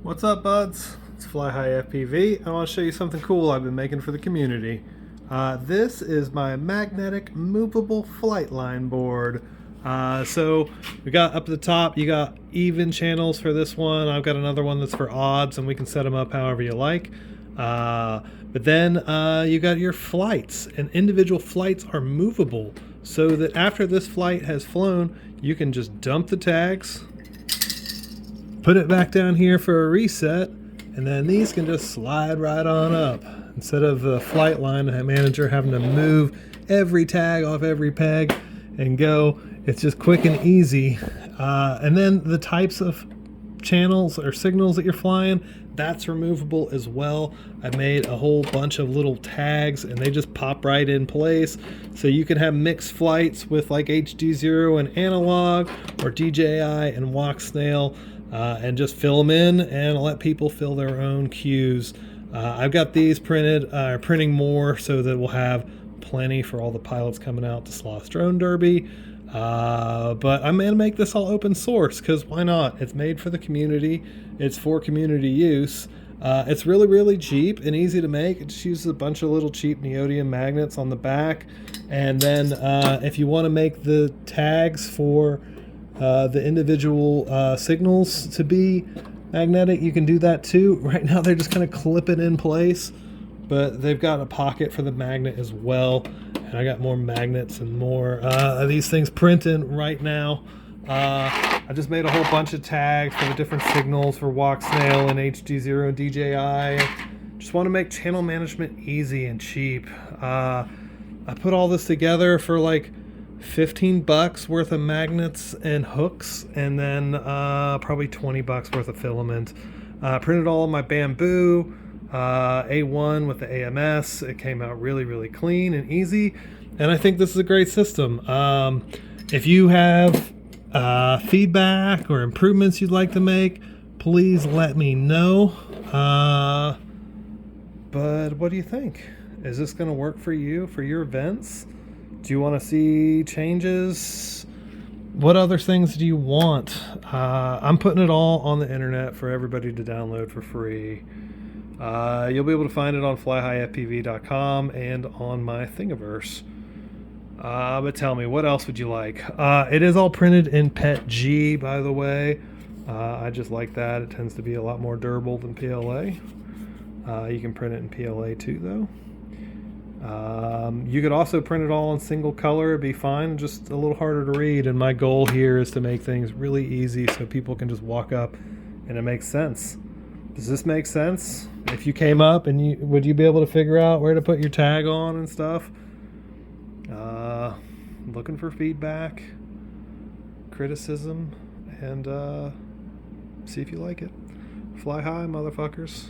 What's up, buds? It's Fly High FPV. I want to show you something cool I've been making for the community. This is my magnetic movable flight line board. So we got up at the top, you got even channels for this one. I've got another one that's for odds, and we can set them up however you like. But then you got your flights, and individual flights are movable so that after this flight has flown, you can just dump the tags, put it back down here for a reset, and then these can just slide right on up. Instead of the flight line manager having to move every tag off every peg and go, it's just quick and easy. And then the types of channels or signals that you're flying, that's removable as well. I made a whole bunch of little tags and they just pop right in place. So you can have mixed flights with like HD0 and analog, or DJI and walk snail, and just fill them in and let people fill their own cues. I've got these printed, printing more so that we'll have plenty for all the pilots coming out to Sloss Drone Derby. But I'm going to make this all open source because why not? It's made for the community. It's for community use. It's really, really cheap and easy to make. It just uses a bunch of little cheap neodymium magnets on the back. And then if you want to make the tags for the individual signals to be magnetic, you can do that too. Right now they're just kind of clipping in place, but they've got a pocket for the magnet as well. And I got more magnets and more of these things printing right now. I just made a whole bunch of tags for the different signals for walk snail and HD0 and DJI. Just want to make channel management easy and cheap. I put all this together for like $15 worth of magnets and hooks, and then probably $20 worth of filament. Printed all of my Bambu A1 with the AMS. It came out really, really clean and easy, and I think this is a great system. If you have feedback or improvements you'd like to make, please let me know. But what do you think? Is this going to work for you, for your events? Do you want to see changes? What other things do you want? I'm putting it all on the internet for everybody to download for free. You'll be able to find it on flyhighfpv.com and on my Thingiverse. But tell me, what else would you like? It is all printed in PETG, by the way. I just like that. It tends to be a lot more durable than PLA. You can print it in PLA too, though. You could also print it all in single color. It'd be fine, just a little harder to read. And my goal here is to make things really easy so people can just walk up and it makes sense. Does this make sense? If you came up and would you be able to figure out where to put your tag on and stuff? Looking for feedback, criticism, and see if you like it. Fly high, motherfuckers.